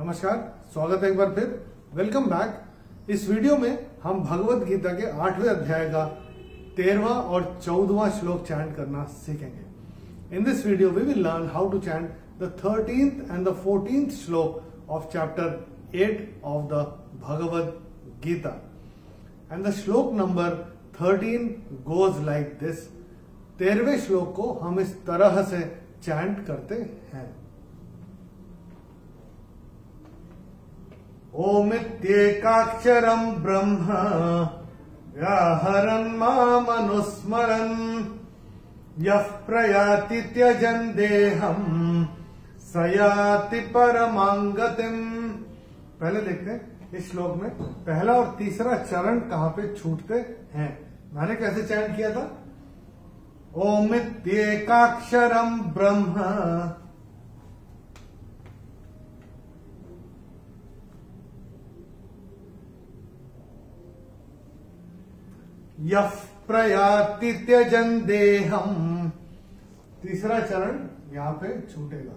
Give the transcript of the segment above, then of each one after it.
नमस्कार, स्वागत है एक बार फिर। Welcome back. इस वीडियो में हम भगवत गीता के 8वें अध्याय का 13वां और 14वां श्लोक चैंट करना सीखेंगे। In this video we will learn how to chant the 13th and the 14th shloka of chapter 8 of the Bhagavad Gita. And the shloka number 13 goes like this. 13वें श्लोक को हम इस तरह से चैंट करते हैं। ओमित्येकाक्षरं ब्रह्म व्याहरन् मामनुस्मरन् यः प्रयाति त्यजन् देहं स याति परमां गतिम्। पहले देखते हैं इस श्लोक में पहला और तीसरा चरण कहां पे छूटते हैं। मैंने कैसे चैंट किया था? ओमित्येकाक्षरं ब्रह्म, यः प्रयाति त्यजन् देहम्। तीसरा चरण यहां पे छूटेगा।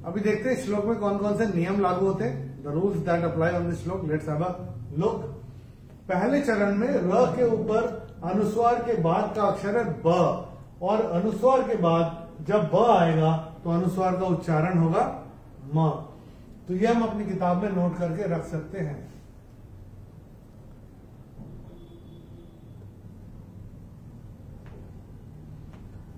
अभी देखते हैं श्लोक में कौन कौन से नियम लागू होते हैं। The rules that apply on this श्लोक, लेट्स हैव अ लुक। पहले चरण में र के ऊपर अनुस्वार के बाद का अक्षर है ब, और अनुस्वार के बाद जब ब आएगा तो अनुस्वार का उच्चारण होगा म। तो यह हम अपनी किताब में नोट करके रख सकते हैं।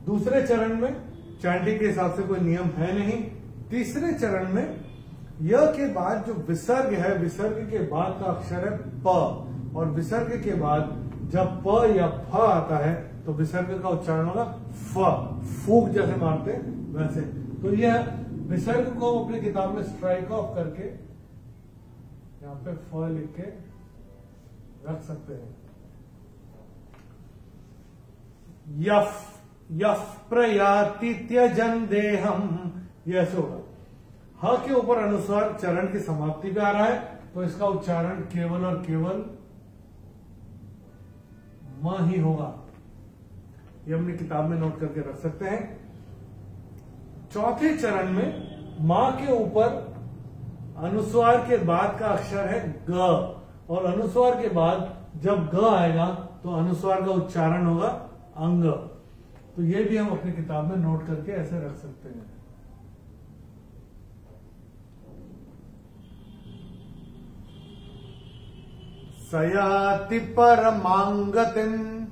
दूसरे चरण में चैंटिंग के हिसाब से कोई नियम है नहीं। तीसरे चरण में य के बाद जो विसर्ग है, विसर्ग के बाद का अक्षर है प, और विसर्ग के बाद जब प या फ आता है तो विसर्ग का उच्चारण होगा फ। फूक जैसे मारते वैसे। तो यह विसर्ग को अपनी किताब में स्ट्राइक ऑफ करके यहां पे फ लिख के रख सकते हैं। यः प्रयाति त्यजन् देहम्, यह ऐसे होगा। ह के ऊपर अनुस्वार चरण की समाप्ति पे आ रहा है तो इसका उच्चारण केवल और केवल म ही होगा। ये अपनी किताब में नोट करके रख सकते हैं। चौथे चरण में मां के ऊपर अनुस्वार के बाद का अक्षर है ग, और अनुस्वार के बाद जब ग आएगा तो अनुस्वार का उच्चारण होगा अंग। तो ये भी हम अपनी किताब में नोट करके ऐसे रख सकते हैं। सयाति परमां गतिम्,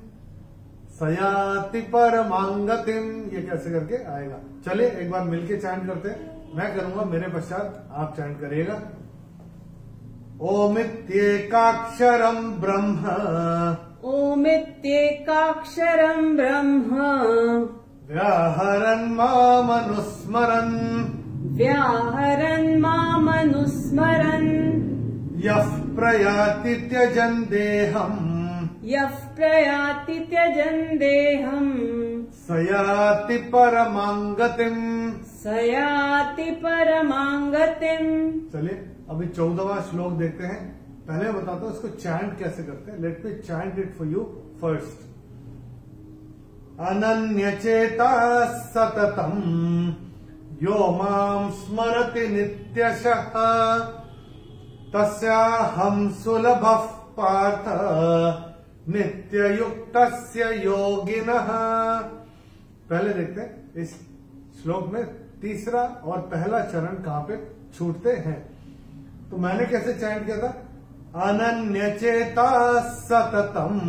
सयाति परमां गतिम्, ये कैसे करके आएगा। चलिए एक बार मिलके चैंट करते हैं। मैं करूंगा, मेरे पश्चात आप चैंट करिएगा। ओमित्येकाक्षरं ब्रह्म, ओमित्येकाक्षरं ब्रह्म व्याहरन् मामनुस्मरन्, व्याहरन् मामनुस्मरन् यः प्रयाति त्यजन् देहम्, यः प्रयाति त्यजन् देहम् स याति परमां गतिम्, स याति परमां गतिम्। चलिए अभी 14वां श्लोक देखते हैं। पहले बताता हूं इसको चैंट कैसे करते हैं। Let me chant it for you first. अनन्यचेता सततम् यो मां स्मरति नित्यशः तस्याहं सुलभः पार्थ नित्ययुक्तस्य योगिनः। पहले देखते हैं इस श्लोक में तीसरा और पहला चरण कहां पे छूटते हैं। तो मैंने कैसे चैंट किया था? अनन्यचेता सततम।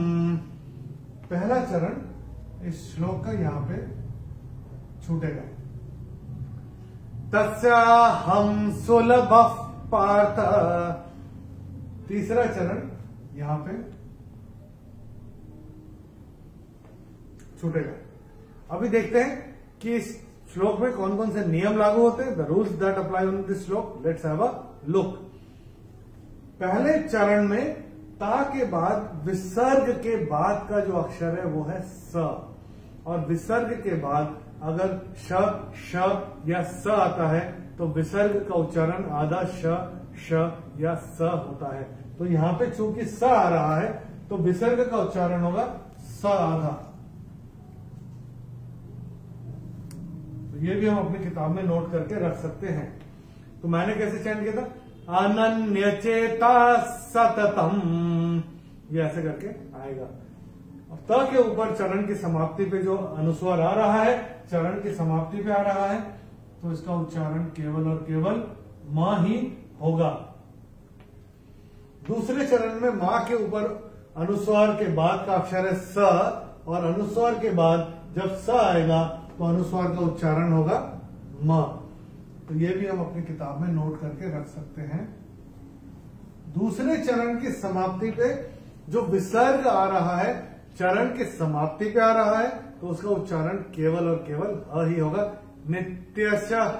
पहला चरण इस श्लोक का यहां पे छूटेगा। तस्याहं सुलभः पार्थ, तीसरा चरण यहां पे छूटेगा। अभी देखते हैं कि इस श्लोक में कौन कौन से नियम लागू होते हैं। The rules that apply on this श्लोक, लेट्स हैव अ लुक। पहले चरण में ता के बाद विसर्ग के बाद का जो अक्षर है वो है स, और विसर्ग के बाद अगर श, श या स आता है तो विसर्ग का उच्चारण आधा श, श या स होता है। तो यहां पे चूंकि स आ रहा है तो विसर्ग का उच्चारण होगा स आधा। तो ये भी हम अपनी किताब में नोट करके रख सकते हैं। तो मैंने कैसे चैंट किया था, अनन्य चेता सततम, ये ऐसे करके आएगा। अब त के ऊपर चरण की समाप्ति पे जो अनुस्वार आ रहा है, चरण की समाप्ति पे आ रहा है, तो इसका उच्चारण केवल और केवल मां ही होगा। दूसरे चरण में मां के ऊपर अनुस्वार के बाद का अक्षर है स, और अनुस्वार के बाद जब स आएगा तो अनुस्वार का उच्चारण होगा म। तो ये भी हम अपनी किताब में नोट करके रख सकते हैं। दूसरे चरण की समाप्ति पे जो विसर्ग आ रहा है, चरण की समाप्ति पे आ रहा है, तो उसका उच्चारण केवल और केवल ह ही होगा। नित्यशः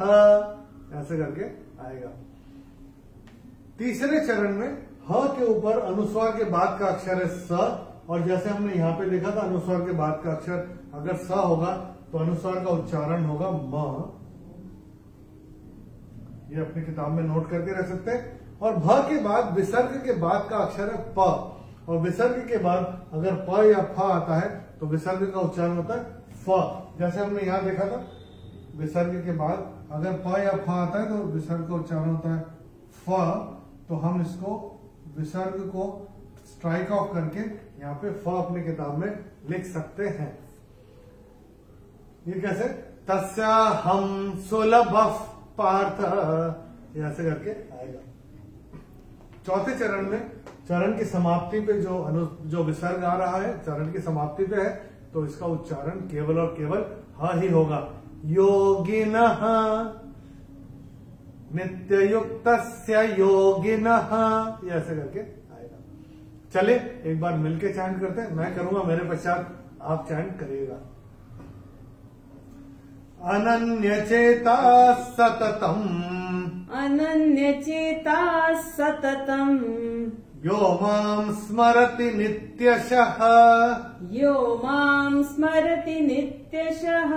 ऐसे करके आएगा। तीसरे चरण में ह के ऊपर अनुस्वार के बाद का अक्षर है स, और जैसे हमने यहाँ पे देखा था अनुस्वार के बाद का अक्षर अगर स होगा तो अनुस्वार का उच्चारण होगा म। ये अपनी किताब में नोट करके रख सकते हैं। और भ के बाद विसर्ग के बाद का अक्षर है प, और विसर्ग के बाद अगर प या फ आता है तो विसर्ग का उच्चारण होता है फ। जैसे हमने यहाँ देखा था, विसर्ग के बाद अगर प या फ आता है तो विसर्ग का उच्चारण होता है फ। तो हम इसको विसर्ग को स्ट्राइक ऑफ करके यहाँ पे फ अपनी किताब में लिख सकते हैं। ये कैसे, तस्याहं सुलभः पार्थ, ऐसे करके आएगा। चौथे चरण में चरण की समाप्ति पे जो विसर्ग आ रहा है, चरण की समाप्ति पे है, तो इसका उच्चारण केवल और केवल ह ही होगा। योगिनः, नित्ययुक्तस्य योगिनः, ये ऐसे करके आएगा। चले एक बार मिलके चैंट करते हैं। मैं करूंगा, मेरे पश्चात आप चैंट करिएगा। अनन्यचेता सततम, अनन्यचेता सततम, यो मां स्मरति नित्यशः, यो मां स्मरति नित्यशः,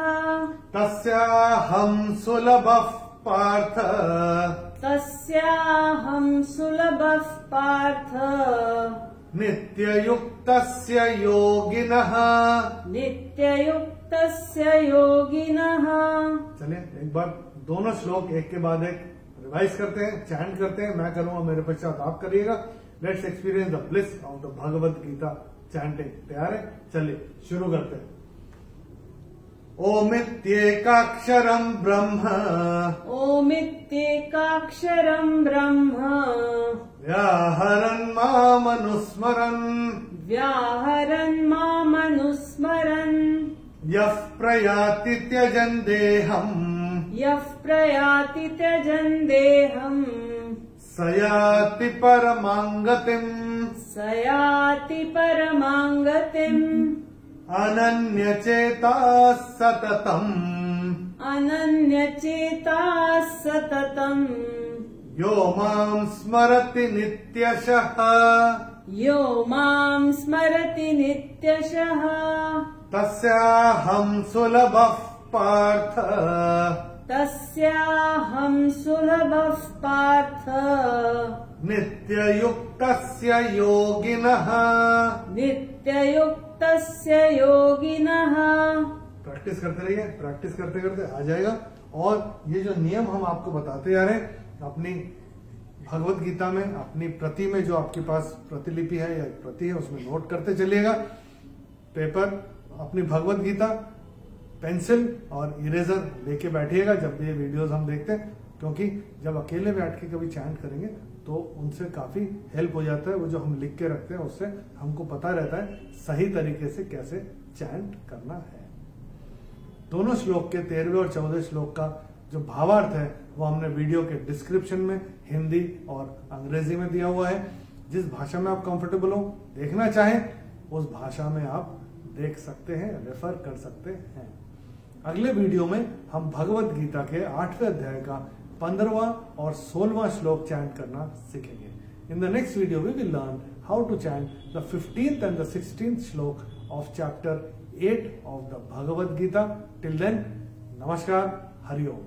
तस्याहं सुलभः पार्थ, तस्याहं सुलभः पार्थ, नित्ययुक्तस्य योगिनः, नित्ययुक्तस्य योगिनः। चलिए एक बार दोनों श्लोक एक के बाद एक रिवाइज करते हैं, चैंट करते हैं। मैं करूंगा, मेरे पश्चात आप करिएगा। Let's experience the bliss of the Bhagavad Gita chanting. तैयार है? चलिए शुरू करते हैं। ओमित्येकाक्षरं ब्रह्म, ओमित्येकाक्षरं ब्रह्म, व्याहरन् मामनुस्मरन्, व्याहरन् मामनुस्मरन्, यः प्रयाति त्यजन् देहम्, यः प्रयाति त्यजन् देहम्, स याति परमां गतिम्, स याति परमां गतिम्। अनन्यचेता सततम्, अनन्यचेता सततम्, यो मां स्मरति नित्यशः, यो मां स्मरति नित्यशः, तस्याहं सुलभः पार्थ, तस्याहं सुलभः पार्थ, नित्ययुक्तस्य योगिनः, नित्ययुक्तस्य योगिनः। प्रैक्टिस करते रहिए, प्रैक्टिस करते करते आ जाएगा। और ये जो नियम हम आपको बताते जा रहे हैं, अपनी भगवत गीता में अपनी प्रति में जो आपके पास प्रतिलिपि है या प्रति है उसमें नोट करते चलिएगा। पेपर, अपनी भगवत गीता, पेंसिल और इरेजर लेके बैठिएगा जब ये वीडियोस हम देखते हैं, क्योंकि जब अकेले बैठ के कभी चैंट करेंगे तो उनसे काफी हेल्प हो जाता है। वो जो हम लिख के रखते हैं उससे हमको पता रहता है सही तरीके से कैसे चैंट करना है। दोनों श्लोक के 13वें और 14वें श्लोक का जो भावार्थ है वो हमने वीडियो के डिस्क्रिप्शन में हिंदी और अंग्रेजी में दिया हुआ है। जिस भाषा में आप कंफर्टेबल हो, देखना चाहें उस भाषा में आप देख सकते हैं, रेफर कर सकते हैं। अगले वीडियो में हम भगवत गीता के 8वें अध्याय का 15वां और 16वां श्लोक चैंट करना सीखेंगे। In the next video we will learn how to chant the 15th and the 16th shloka of chapter 8 of the Bhagavad Gita. Till then, Namaskar, Hari Om.